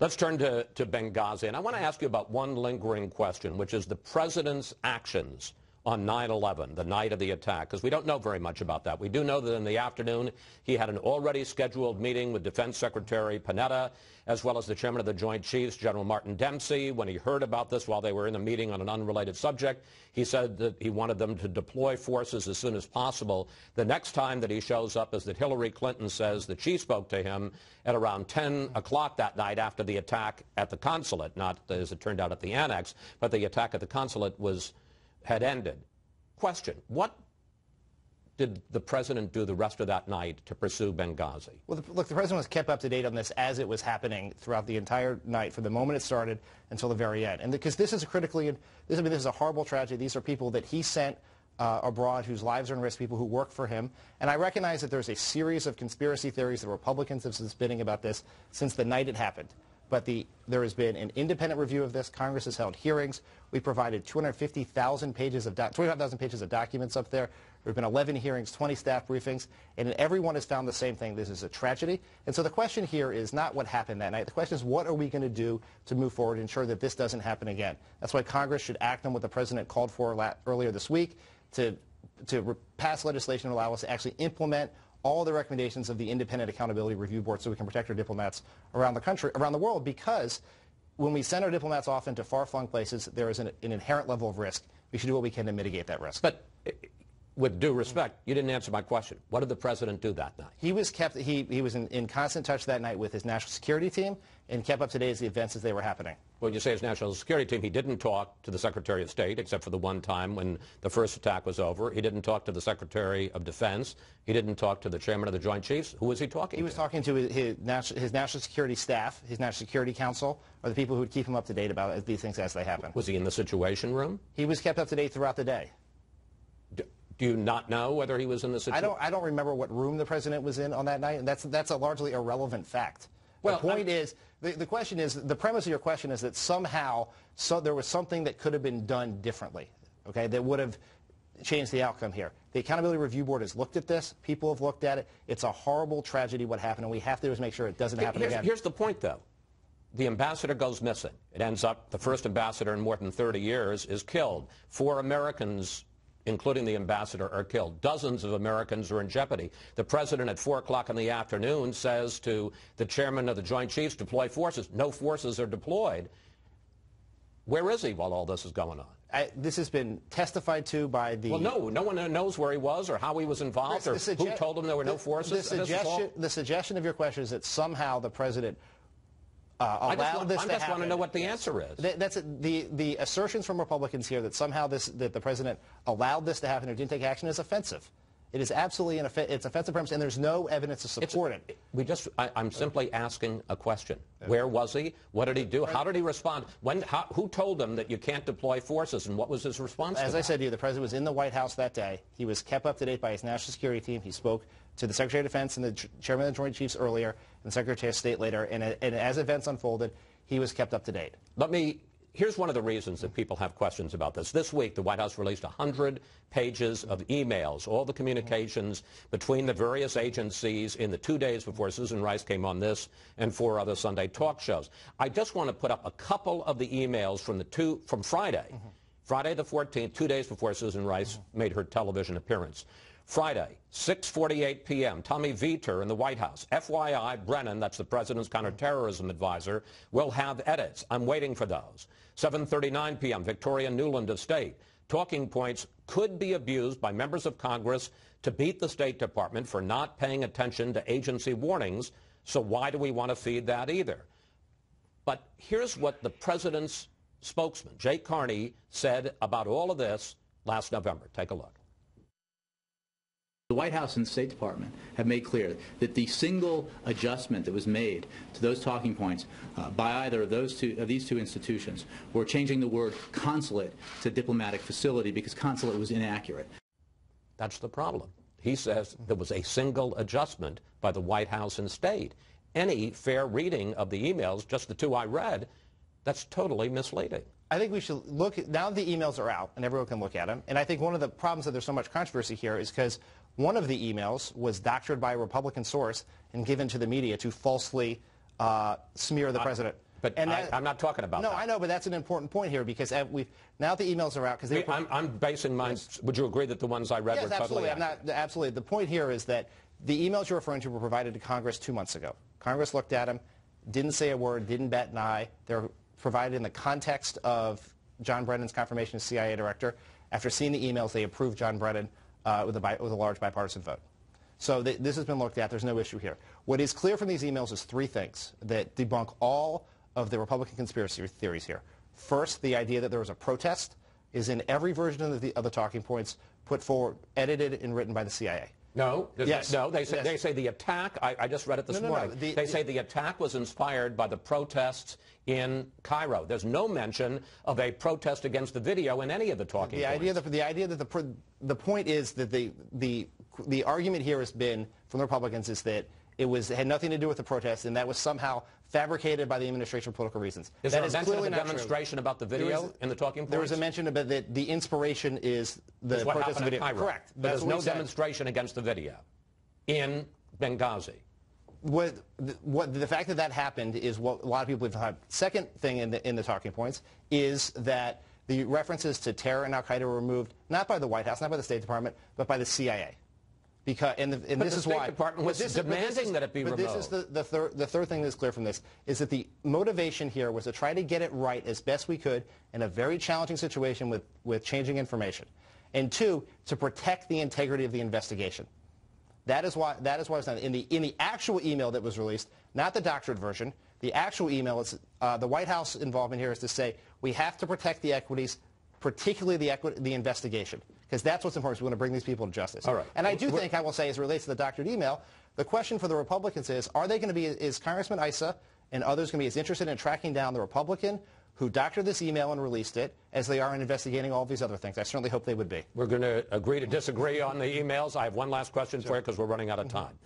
Let's turn to Benghazi, and I want to ask you about one lingering question, which is the president's actions on 9/11, the night of the attack, because we don't know very much about that. We do know that in the afternoon he had an already scheduled meeting with Defense Secretary Panetta, as well as the chairman of the Joint Chiefs, General Martin Dempsey. When he heard about this while they were in a meeting on an unrelated subject, he said that he wanted them to deploy forces as soon as possible. The next time that he shows up is that Hillary Clinton says that she spoke to him at around 10 o'clock that night after the attack at the consulate, not as it turned out at the annex, but the attack at the consulate had ended. Question, what did the president do the rest of that night to pursue Benghazi? Well, look, the president was kept up to date on this as it was happening throughout the entire night, from the moment it started until the very end. And because this is a horrible tragedy. These are people that he sent abroad whose lives are in risk, people who work for him. And I recognize that there's a series of conspiracy theories that Republicans have been spinning about this since the night it happened. But there has been an independent review of this. Congress has held hearings. We provided 250,000 pages of 25,000 pages of documents up there. There have been 11 hearings, 20 staff briefings, and everyone has found the same thing. This is a tragedy. And so the question here is not what happened that night. The question is, what are we going to do to move forward and ensure that this doesn't happen again? That's why Congress should act on what the president called for earlier this week to pass legislation to allow us to actually implement all the recommendations of the Independent Accountability Review Board so we can protect our diplomats around the world, because when we send our diplomats off into far-flung places, there is an inherent level of risk. We should do what we can to mitigate that risk. But with due respect, you didn't answer my question. What did the president do that night? He was in constant touch that night with his national security team and kept up to date with the events as they were happening. Well, you say his national security team. He didn't talk to the Secretary of State, except for the one time when the first attack was over. He didn't talk to the Secretary of Defense. He didn't talk to the chairman of the Joint Chiefs. Who was he talking to? He was talking to his national security staff, his national security council, or the people who would keep him up to date about these things as they happen. Was he in the Situation Room? He was kept up to date throughout the day. Do you not know whether he was in the Situation Room? I don't remember what room the president was in on that night, and that's a largely irrelevant fact. Well, the point is, the question is, the premise of your question is that somehow there was something that could have been done differently, okay, that would have changed the outcome here. The Accountability Review Board has looked at this. People have looked at it. It's a horrible tragedy what happened, and we have to do is make sure it doesn't happen again. Here's the point, though. The ambassador goes missing. It ends up the first ambassador in more than 30 years is killed. 4 Americans, including the ambassador, are killed. Dozens of Americans are in jeopardy. The president at 4 o'clock in the afternoon says to the chairman of the Joint Chiefs, deploy forces. No forces are deployed. Where is he while all this is going on? This has been testified to by the... Well, no one knows where he was or how he was involved or who told him there were no forces. The suggestion of your question is that somehow the president allowed this to happen. I just want to know what the answer is. The assertions from Republicans here that somehow that the president allowed this to happen or didn't take action is offensive. It is absolutely it's offensive premise, and there's no evidence to support it. I'm simply asking a question. Where was he? What did he do? How did he respond? Who told him that you can't deploy forces, and what was his response to that? As I said to you, the president was in the White House that day. He was kept up to date by his national security team. He spoke to the Secretary of Defense and the Chairman of the Joint Chiefs earlier, and the Secretary of State later, and as events unfolded, he was kept up to date. Here's one of the reasons that people have questions about this. This week, the White House released 100 pages of emails, all the communications between the various agencies in the 2 days before Susan Rice came on this and 4 other Sunday talk shows. I just want to put up a couple of the emails from Friday, Friday the 14th, 2 days before Susan Rice made her television appearance. Friday, 6:48 p.m., Tommy Vietor in the White House. FYI, Brennan, that's the president's counterterrorism advisor, will have edits. I'm waiting for those. 7:39 p.m., Victoria Nuland of State. Talking points could be abused by members of Congress to beat the State Department for not paying attention to agency warnings, so why do we want to feed that either? But here's what the president's spokesman, Jay Carney, said about all of this last November. Take a look. The White House and the State Department have made clear that the single adjustment that was made to those talking points by either of these two institutions were changing the word consulate to diplomatic facility because consulate was inaccurate. That's the problem. He says there was a single adjustment by the White House and State. Any fair reading of the emails, just the 2 I read, that's totally misleading. I think we should look, now the emails are out and everyone can look at them, and I think one of the problems that there's so much controversy here is because one of the emails was doctored by a Republican source and given to the media to falsely smear the president. But I'm not talking about that. No, I know, but that's an important point here because now the emails are out. I'm basing mine. Yes. Would you agree that the ones I read were totally accurate? Absolutely. The point here is that the emails you're referring to were provided to Congress 2 months ago. Congress looked at them, didn't say a word, didn't bat an eye. They're provided in the context of John Brennan's confirmation as CIA director. After seeing the emails, they approved John Brennan with a large bipartisan vote. So this has been looked at. There's no issue here. What is clear from these emails is 3 things that debunk all of the Republican conspiracy theories here. First, the idea that there was a protest is in every version of the talking points put forward, edited and written by the CIA. No, yes. No. They say the attack. I just read it this morning. They say the attack was inspired by the protests in Cairo. There's no mention of a protest against the video in any of the talking points. The idea that the point is that the argument here has been from the Republicans is that it had nothing to do with the protest, and that was somehow fabricated by the administration for political reasons. Is there a mention of a demonstration about the video in the talking points? There was a mention about that the inspiration is the protest video. Correct. But there's no demonstration against the video in Benghazi. The fact that happened is what a lot of people believe. Second thing in the talking points is that the references to terror and Al-Qaeda were removed not by the White House, not by the State Department, but by the CIA. Because, and this is why. The State Department was demanding that it be removed. This is the third thing that's clear from this, is that the motivation here was to try to get it right as best we could in a very challenging situation with changing information. And 2, to protect the integrity of the investigation. That is why it's done. In the actual email that was released, not the doctored version, the actual email, the White House involvement here is to say we have to protect the equities, particularly the investigation. Because that's what's important. We want to bring these people to justice. All right. And I do think, I will say, as it relates to the doctored email, the question for the Republicans is Congressman Issa and others going to be as interested in tracking down the Republican who doctored this email and released it as they are in investigating all these other things? I certainly hope they would be. We're going to agree to disagree on the emails. I have one last question for you because we're running out of time.